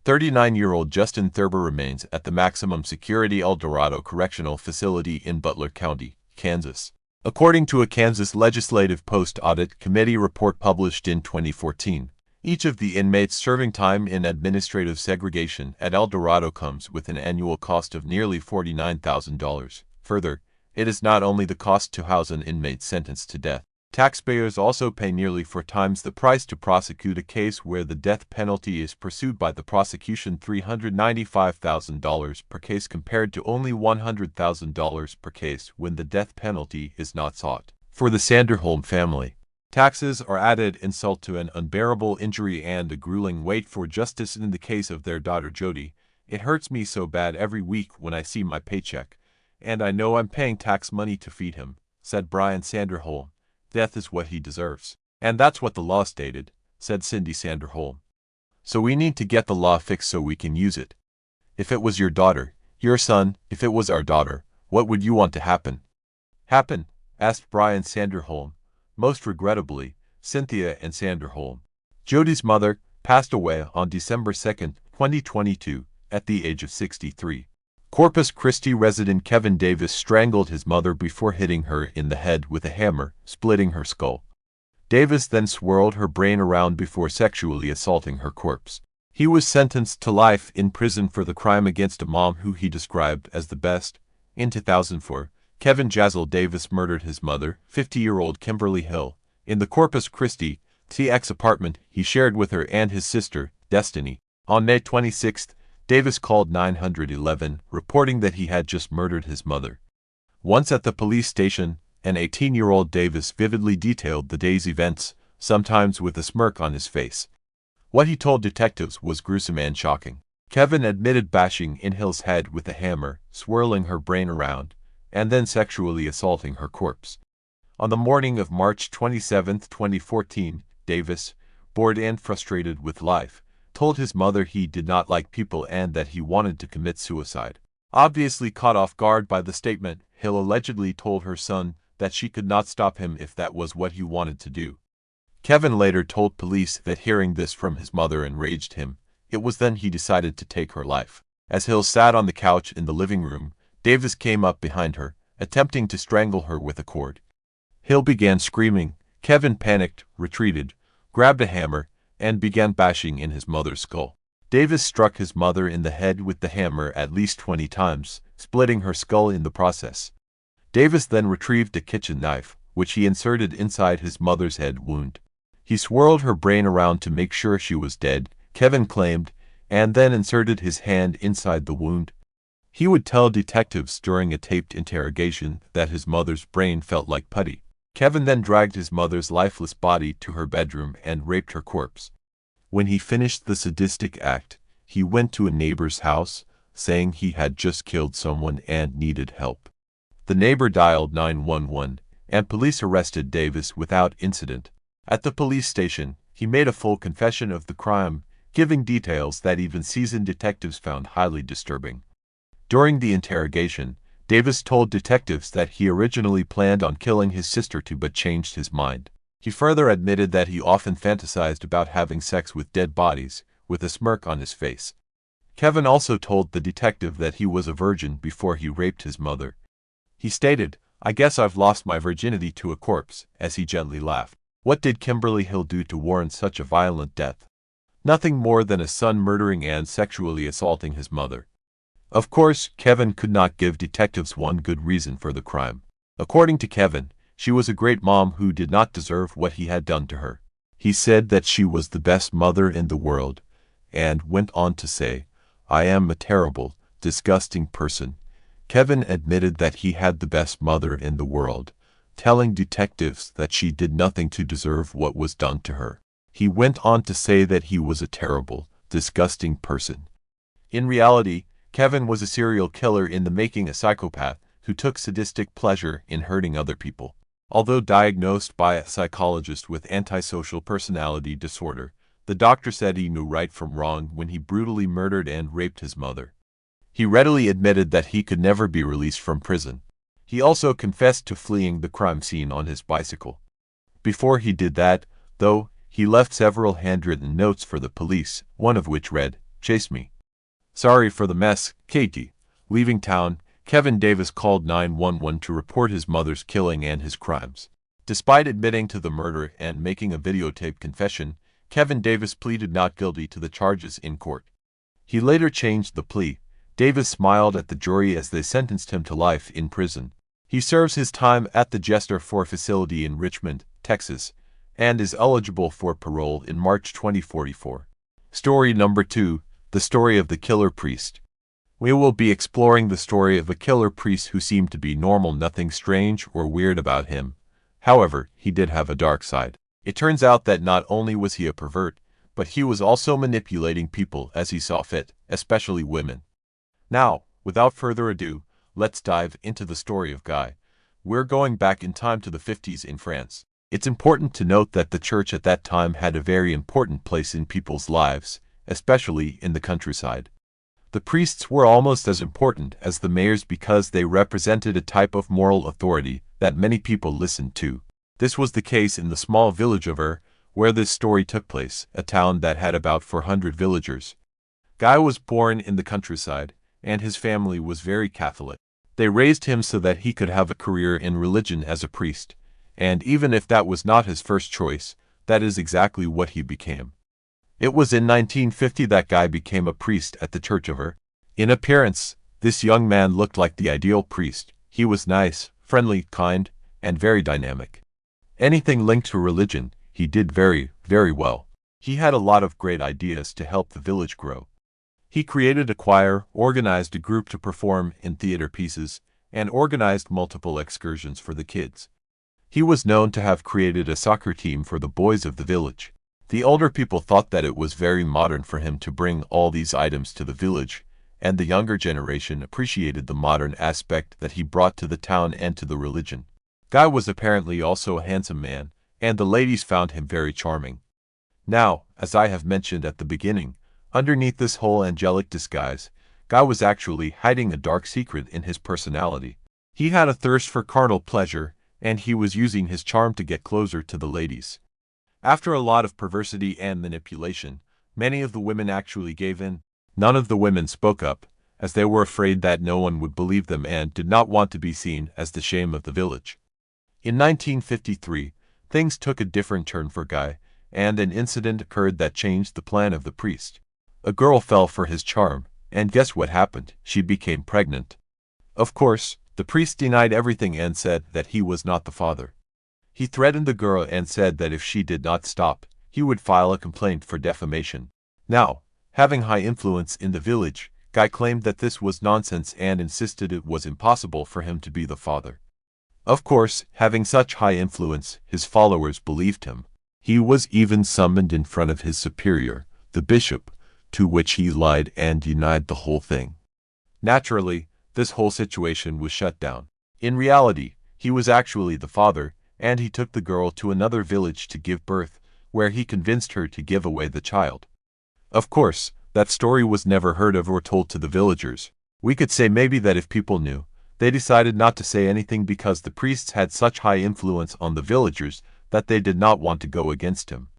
39-year-old Justin Thurber remains at the maximum security El Dorado Correctional Facility in Butler County, Kansas. According to a Kansas Legislative Post-Audit Committee report published in 2014, each of the inmates serving time in administrative segregation at El Dorado comes with an annual cost of nearly $49,000. Further, it is not only the cost to house an inmate sentenced to death. Taxpayers also pay nearly 4 times the price to prosecute a case where the death penalty is pursued by the prosecution, $395,000 per case compared to only $100,000 per case when the death penalty is not sought. For the Sanderholm family, taxes are added insult to an unbearable injury and a grueling wait for justice in the case of their daughter Jody. "It hurts me so bad every week when I see my paycheck, and I know I'm paying tax money to feed him," said Brian Sanderholm. "Death is what he deserves. And that's what the law stated," said Cindy Sanderholm. "So we need to get the law fixed so we can use it. If it was your daughter, your son, if it was our daughter, what would you want to happen?" "Happen?" asked Brian Sanderholm. "Most regrettably, Cynthia and Sanderholm." Jody's mother passed away on December 2, 2022, at the age of 63. Corpus Christi resident Kevin Davis strangled his mother before hitting her in the head with a hammer, splitting her skull. Davis then swirled her brain around before sexually assaulting her corpse. He was sentenced to life in prison for the crime against a mom who he described as the best. In 2004, Kevin Jazzle Davis murdered his mother, 50-year-old Kimberly Hill, in the Corpus Christi, TX apartment he shared with her and his sister, Destiny. On May 26, Davis called 911, reporting that he had just murdered his mother. Once at the police station, an 18-year-old Davis vividly detailed the day's events, sometimes with a smirk on his face. What he told detectives was gruesome and shocking. Kevin admitted bashing in Hill's head with a hammer, swirling her brain around, and then sexually assaulting her corpse. On the morning of March 27, 2014, Davis, bored and frustrated with life, told his mother he did not like people and that he wanted to commit suicide. Obviously caught off guard by the statement, Hill allegedly told her son that she could not stop him if that was what he wanted to do. Kevin later told police that hearing this from his mother enraged him. It was then he decided to take her life. As Hill sat on the couch in the living room, Davis came up behind her, attempting to strangle her with a cord. Hill began screaming. Kevin panicked, retreated, grabbed a hammer, and began bashing in his mother's skull. Davis struck his mother in the head with the hammer at least 20 times, splitting her skull in the process. Davis then retrieved a kitchen knife, which he inserted inside his mother's head wound. He swirled her brain around to make sure she was dead, Kevin claimed, and then inserted his hand inside the wound. He would tell detectives during a taped interrogation that his mother's brain felt like putty. Kevin then dragged his mother's lifeless body to her bedroom and raped her corpse. When he finished the sadistic act, he went to a neighbor's house, saying he had just killed someone and needed help. The neighbor dialed 911, and police arrested Davis without incident. At the police station, he made a full confession of the crime, giving details that even seasoned detectives found highly disturbing. During the interrogation, Davis told detectives that he originally planned on killing his sister too but changed his mind. He further admitted that he often fantasized about having sex with dead bodies, with a smirk on his face. Kevin also told the detective that he was a virgin before he raped his mother. He stated, "I guess I've lost my virginity to a corpse," as he gently laughed. What did Kimberly Hill do to warrant such a violent death? Nothing more than a son murdering and sexually assaulting his mother. Of course, Kevin could not give detectives one good reason for the crime. According to Kevin, she was a great mom who did not deserve what he had done to her. He said that she was the best mother in the world, and went on to say, "I am a terrible, disgusting person." Kevin admitted that he had the best mother in the world, telling detectives that she did nothing to deserve what was done to her. He went on to say that he was a terrible, disgusting person. In reality, Kevin was a serial killer in the making, a psychopath who took sadistic pleasure in hurting other people. Although diagnosed by a psychologist with antisocial personality disorder, the doctor said he knew right from wrong when he brutally murdered and raped his mother. He readily admitted that he could never be released from prison. He also confessed to fleeing the crime scene on his bicycle. Before he did that, though, he left several handwritten notes for the police, one of which read, "Chase me. Sorry for the mess, Katie." Leaving town, Kevin Davis called 911 to report his mother's killing and his crimes. Despite admitting to the murder and making a videotaped confession, Kevin Davis pleaded not guilty to the charges in court. He later changed the plea. Davis smiled at the jury as they sentenced him to life in prison. He serves his time at the Jester 4 facility in Richmond, Texas, and is eligible for parole in March 2044. Story number 2. The story of the killer priest. We will be exploring the story of a killer priest who seemed to be normal, nothing strange or weird about him. However, he did have a dark side. It turns out that not only was he a pervert, but he was also manipulating people as he saw fit, especially women. Now, without further ado, let's dive into the story of Guy. We're going back in time to the 50s in France. It's important to note that the church at that time had a very important place in people's lives, especially in the countryside. The priests were almost as important as the mayors because they represented a type of moral authority that many people listened to. This was the case in the small village of where this story took place, a town that had about 400 villagers. Guy was born in the countryside, and his family was very Catholic. They raised him so that he could have a career in religion as a priest, and even if that was not his first choice, that is exactly what he became. It was in 1950 that Guy became a priest at the church of In appearance, this young man looked like the ideal priest. He was nice, friendly, kind, and very dynamic. Anything linked to religion, he did very, very well. He had a lot of great ideas to help the village grow. He created a choir, organized a group to perform in theater pieces, and organized multiple excursions for the kids. He was known to have created a soccer team for the boys of the village. The older people thought that it was very modern for him to bring all these items to the village, and the younger generation appreciated the modern aspect that he brought to the town and to the religion. Guy was apparently also a handsome man, and the ladies found him very charming. Now, as I have mentioned at the beginning, Underneath this whole angelic disguise, Guy was actually hiding a dark secret in his personality. He had a thirst for carnal pleasure, and he was using his charm to get closer to the ladies. After a lot of perversity and manipulation, many of the women actually gave in. None of the women spoke up, as they were afraid that no one would believe them and did not want to be seen as the shame of the village. In 1953, things took a different turn for Guy, and an incident occurred that changed the plan of the priest. A girl fell for his charm, and guess what happened? She became pregnant. Of course, the priest denied everything and said that he was not the father. He threatened the girl and said that if she did not stop, he would file a complaint for defamation. Now, having high influence in the village, Guy claimed that this was nonsense and insisted it was impossible for him to be the father. Of course, having such high influence, his followers believed him. He was even summoned in front of his superior, the bishop, to which he lied and denied the whole thing. Naturally, this whole situation was shut down. In reality, he was actually the father, and he took the girl to another village to give birth, where he convinced her to give away the child. Of course, that story was never heard of or told to the villagers. We could say maybe that if people knew, they decided not to say anything because the priests had such high influence on the villagers that they did not want to go against him.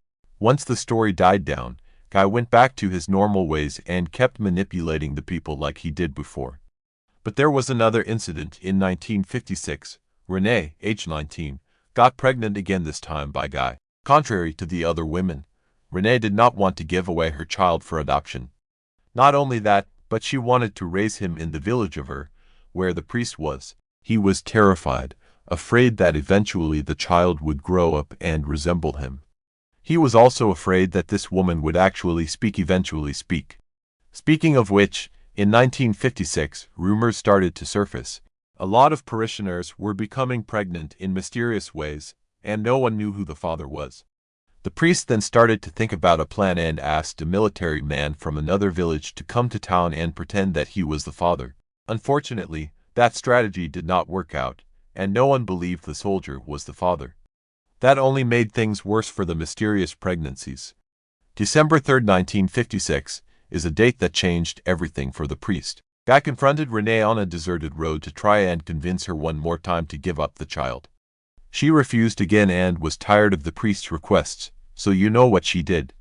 Once the story died down, Guy went back to his normal ways and kept manipulating the people like he did before. But there was another incident in 1956. Renee, aged 19, got pregnant again, this time by Guy. Contrary to the other women, Renee did not want to give away her child for adoption. Not only that, but she wanted to raise him in the village of her, where the priest was. He was terrified, afraid that eventually the child would grow up and resemble him. He was also afraid that this woman would actually eventually speak. Speaking of which, in 1956, rumors started to surface. A lot of parishioners were becoming pregnant in mysterious ways, and no one knew who the father was. The priest then started to think about a plan and asked a military man from another village to come to town and pretend that he was the father. Unfortunately, that strategy did not work out, and no one believed the soldier was the father. That only made things worse for the mysterious pregnancies. December 3, 1956, is a date that changed everything for the priest. Guy confronted Renee on a deserted road to try and convince her one more time to give up the child. She refused again and was tired of the priest's requests, so you know what she did.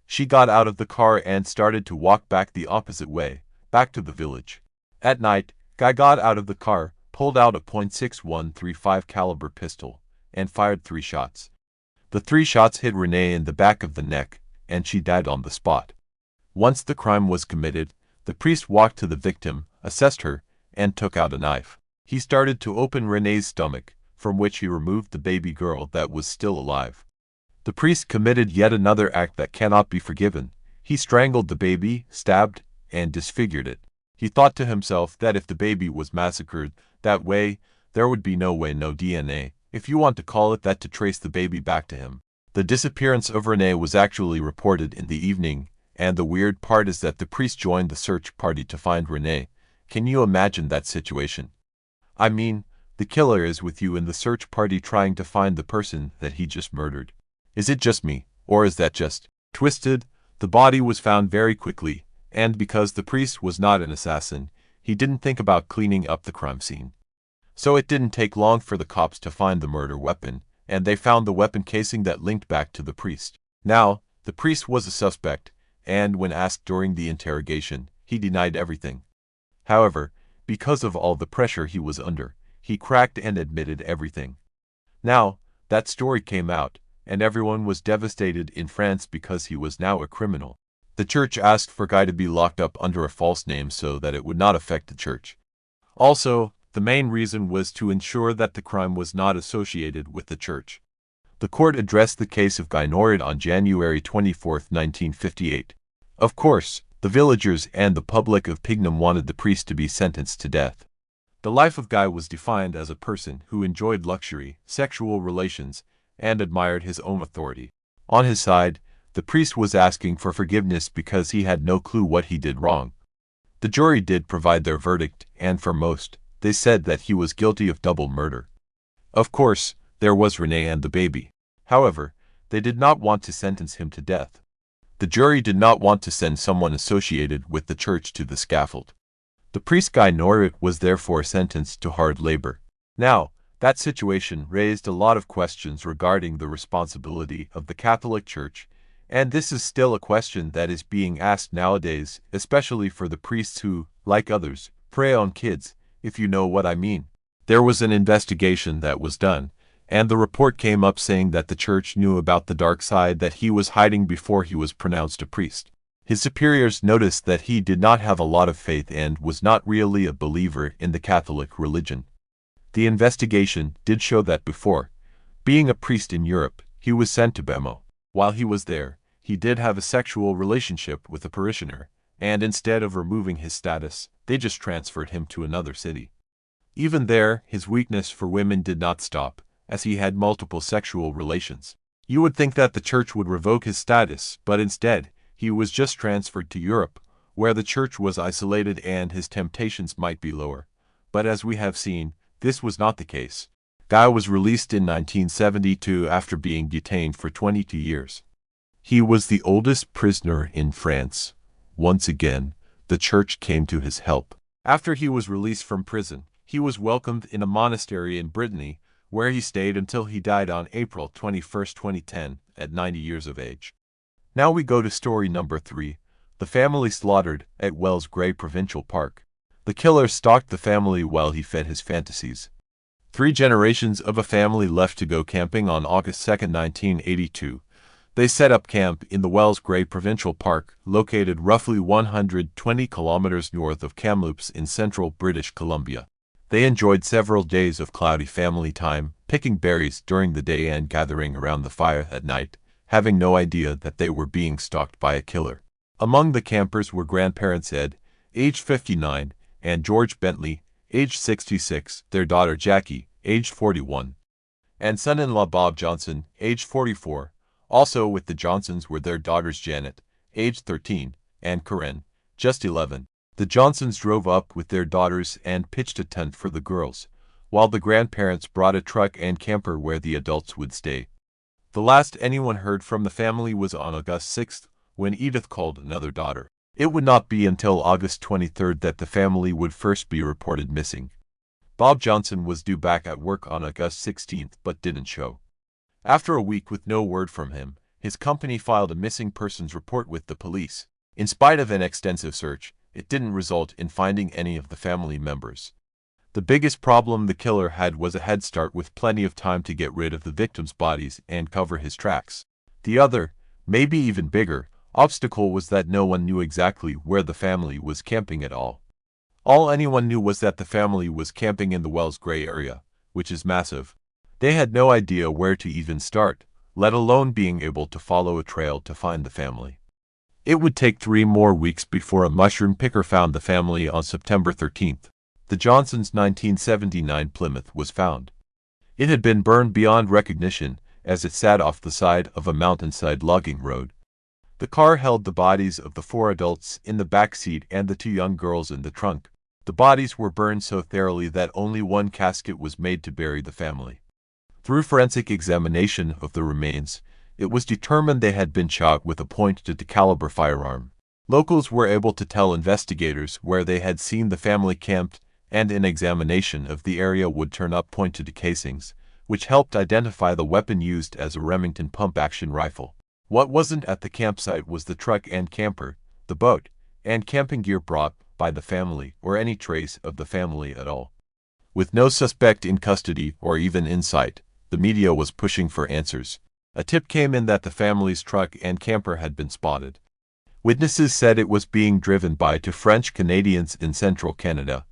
She got out of the car and started to walk back the opposite way, back to the village. At night, Guy got out of the car, pulled out a .6135 caliber pistol, and fired 3 shots. The 3 shots hit Renee in the back of the neck, and she died on the spot. Once the crime was committed, the priest walked to the victim, assessed her, and took out a knife. He started to open Renee's stomach, from which he removed the baby girl that was still alive. The priest committed yet another act that cannot be forgiven. He strangled the baby, stabbed, and disfigured it. He thought to himself that if the baby was massacred that way, there would be no DNA, if you want to call it that, to trace the baby back to him. The disappearance of Renee was actually reported in the evening, and the weird part is that the priest joined the search party to find Renee. Can you imagine that situation? I mean, the killer is with you in the search party trying to find the person that he just murdered. Is it just me, or is that just twisted? The body was found very quickly, and because the priest was not an assassin, he didn't think about cleaning up the crime scene. So it didn't take long for the cops to find the murder weapon, and they found the weapon casing that linked back to the priest. Now, the priest was a suspect, and when asked during the interrogation, he denied everything. However, because of all the pressure he was under, he cracked and admitted everything. Now, that story came out, and everyone was devastated in France because he was now a criminal. The church asked for Guy to be locked up under a false name so that it would not affect the church. Also, the main reason was to ensure that the crime was not associated with the church. The court addressed the case of Guy Norid on January 24, 1958. Of course, the villagers and the public of Pignum wanted the priest to be sentenced to death. The life of Guy was defined as a person who enjoyed luxury, sexual relations, and admired his own authority. On his side, the priest was asking for forgiveness because he had no clue what he did wrong. The jury did provide their verdict, and for most, they said that he was guilty of double murder. Of course, there was Renee and the baby. However, they did not want to sentence him to death. The jury did not want to send someone associated with the church to the scaffold. The priest Guy Norrit was therefore sentenced to hard labor. Now, that situation raised a lot of questions regarding the responsibility of the Catholic Church, and this is still a question that is being asked nowadays, especially for the priests who, like others, prey on kids, if you know what I mean. There was an investigation that was done, and the report came up saying that the church knew about the dark side that he was hiding before he was pronounced a priest. His superiors noticed that he did not have a lot of faith and was not really a believer in the Catholic religion. The investigation did show that before being a priest in Europe, he was sent to Bemo. While he was there, he did have a sexual relationship with a parishioner, and instead of removing his status, they just transferred him to another city. Even there, his weakness for women did not stop, as he had multiple sexual relations. You would think that the church would revoke his status, but instead, he was just transferred to Europe, where the church was isolated and his temptations might be lower. But as we have seen, this was not the case. Guy was released in 1972 after being detained for 22 years. He was the oldest prisoner in France. Once again, the church came to his help. After he was released from prison, he was welcomed in a monastery in Brittany, where he stayed until he died on April 21, 2010, at 90 years of age. Now we go to story number 3, the family slaughtered at Wells Grey Provincial Park. The killer stalked the family while he fed his fantasies. 3 generations of a family left to go camping on August 2, 1982. They set up camp in the Wells Grey Provincial Park, located roughly 120 kilometers north of Kamloops in central British Columbia. They enjoyed several days of cloudy family time, picking berries during the day and gathering around the fire at night, having no idea that they were being stalked by a killer. Among the campers were grandparents Ed, age 59, and George Bentley, age 66, their daughter Jackie, age 41, and son-in-law Bob Johnson, age 44. Also with the Johnsons were their daughters Janet, age 13, and Corinne, just 11. The Johnsons drove up with their daughters and pitched a tent for the girls, while the grandparents brought a truck and camper where the adults would stay. The last anyone heard from the family was on August 6, when Edith called another daughter. It would not be until August 23 that the family would first be reported missing. Bob Johnson was due back at work on August 16 but didn't show. After a week with no word from him, his company filed a missing persons report with the police. In spite of an extensive search, it didn't result in finding any of the family members. The biggest problem the killer had was a head start with plenty of time to get rid of the victims' bodies and cover his tracks. The other, maybe even bigger, obstacle was that no one knew exactly where the family was camping at all. All anyone knew was that the family was camping in the Wells Grey area, which is massive. They had no idea where to even start, let alone being able to follow a trail to find the family. It would take 3 more weeks before a mushroom picker found the family on September 13th. The Johnsons' 1979 Plymouth was found. It had been burned beyond recognition as it sat off the side of a mountainside logging road. The car held the bodies of the 4 adults in the back seat and the 2 young girls in the trunk. The bodies were burned so thoroughly that only one casket was made to bury the family. Through forensic examination of the remains, it was determined they had been shot with a .22 caliber firearm. Locals were able to tell investigators where they had seen the family camped, and an examination of the area would turn up .22 casings, which helped identify the weapon used as a Remington pump-action rifle. What wasn't at the campsite was the truck and camper, the boat, and camping gear brought by the family, or any trace of the family at all. With no suspect in custody or even in sight, the media was pushing for answers. A tip came in that the family's truck and camper had been spotted. Witnesses said it was being driven by 2 French Canadians in central Canada.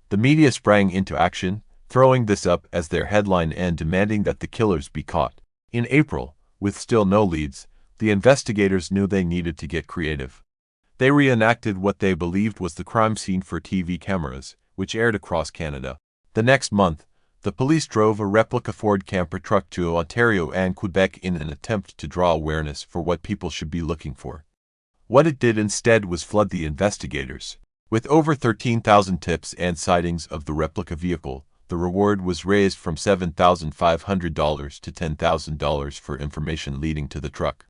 The media sprang into action, throwing this up as their headline and demanding that the killers be caught. In April, with still no leads, the investigators knew they needed to get creative. They reenacted what they believed was the crime scene for TV cameras, which aired across Canada. The next month, the police drove a replica Ford camper truck to Ontario and Quebec in an attempt to draw awareness for what people should be looking for. What it did instead was flood the investigators. With over 13,000 tips and sightings of the replica vehicle, the reward was raised from $7,500 to $10,000 for information leading to the truck.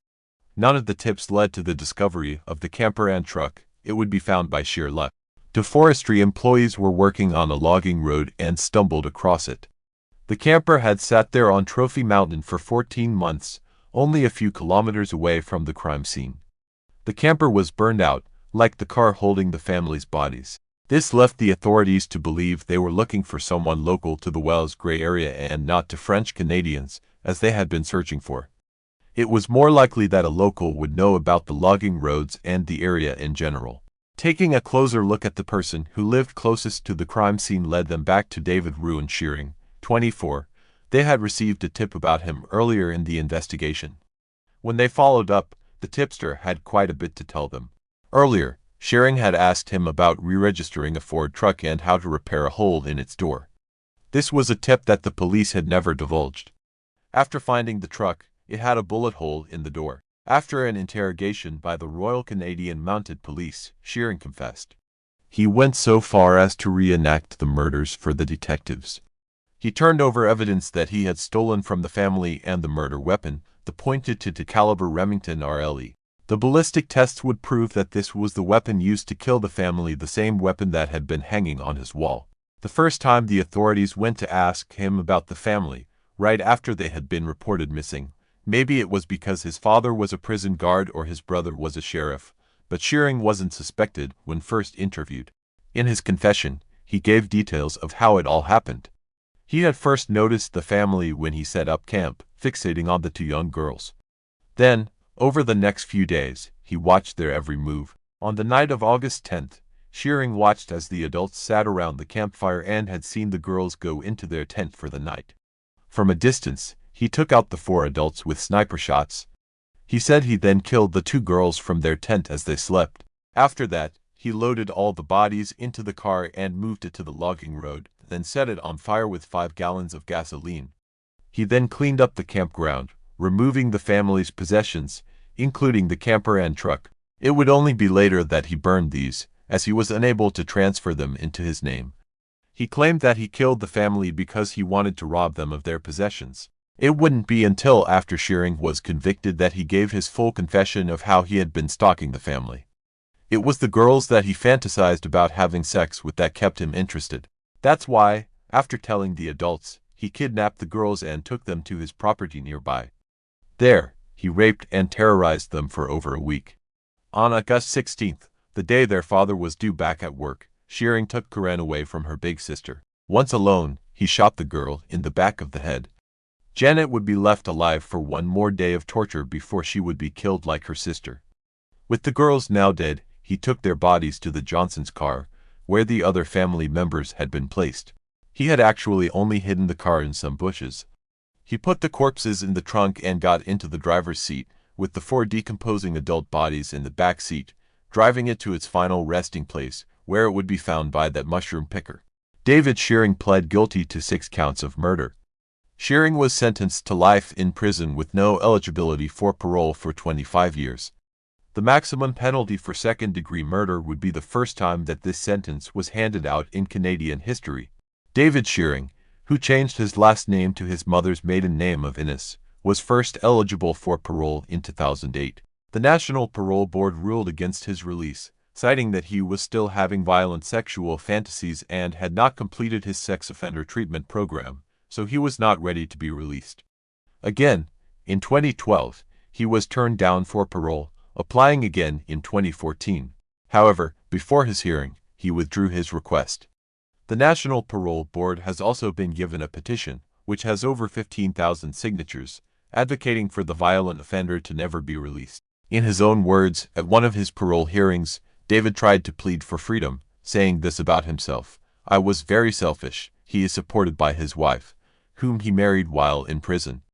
None of the tips led to the discovery of the camper and truck. It would be found by sheer luck. Two forestry employees were working on a logging road and stumbled across it. The camper had sat there on Trophy Mountain for 14 months, only a few kilometers away from the crime scene. The camper was burned out, like the car holding the family's bodies. This left the authorities to believe they were looking for someone local to the Wells Gray area and not to French Canadians, as they had been searching for. It was more likely that a local would know about the logging roads and the area in general. Taking a closer look at the person who lived closest to the crime scene led them back to David Ruin Shearing, 24. They had received a tip about him earlier in the investigation. When they followed up, the tipster had quite a bit to tell them. Earlier, Shearing had asked him about re-registering a Ford truck and how to repair a hole in its door. This was a tip that the police had never divulged. After finding the truck, it had a bullet hole in the door. After an interrogation by the Royal Canadian Mounted Police, Shearing confessed. He went so far as to reenact the murders for the detectives. He turned over evidence that he had stolen from the family and the murder weapon, the .22 caliber Remington RLE. The ballistic tests would prove that this was the weapon used to kill the family, the same weapon that had been hanging on his wall. The first time the authorities went to ask him about the family, right after they had been reported missing. Maybe it was because his father was a prison guard or his brother was a sheriff, but Shearing wasn't suspected when first interviewed. In his confession, he gave details of how it all happened. He had first noticed the family when he set up camp, fixating on the two young girls. Then, over the next few days, he watched their every move. On the night of August 10th, Shearing watched as the adults sat around the campfire and had seen the girls go into their tent for the night. From a distance, he took out the 4 adults with sniper shots. He said he then killed the 2 girls from their tent as they slept. After that, he loaded all the bodies into the car and moved it to the logging road, then set it on fire with 5 gallons of gasoline. He then cleaned up the campground, removing the family's possessions, including the camper and truck. It would only be later that he burned these, as he was unable to transfer them into his name. He claimed that he killed the family because he wanted to rob them of their possessions. It wouldn't be until after Shearing was convicted that he gave his full confession of how he had been stalking the family. It was the girls that he fantasized about having sex with that kept him interested. That's why, after telling the adults, he kidnapped the girls and took them to his property nearby. There, he raped and terrorized them for over a week. On August 16th, the day their father was due back at work, Shearing took Karen away from her big sister. Once alone, he shot the girl in the back of the head. Janet would be left alive for one more day of torture before she would be killed like her sister. With the girls now dead, he took their bodies to the Johnsons' car, where the other family members had been placed. He had actually only hidden the car in some bushes. He put the corpses in the trunk and got into the driver's seat, with the 4 decomposing adult bodies in the back seat, driving it to its final resting place, where it would be found by that mushroom picker. David Shearing pled guilty to 6 counts of murder. Shearing was sentenced to life in prison with no eligibility for parole for 25 years. The maximum penalty for second-degree murder would be the first time that this sentence was handed out in Canadian history. David Shearing, who changed his last name to his mother's maiden name of Innes, was first eligible for parole in 2008. The National Parole Board ruled against his release, citing that he was still having violent sexual fantasies and had not completed his sex offender treatment program, so he was not ready to be released. Again, in 2012, he was turned down for parole, applying again in 2014. However, before his hearing, he withdrew his request. The National Parole Board has also been given a petition, which has over 15,000 signatures, advocating for the violent offender to never be released. In his own words, at one of his parole hearings, David tried to plead for freedom, saying this about himself: "I was very selfish." He is supported by his wife, whom he married while in prison.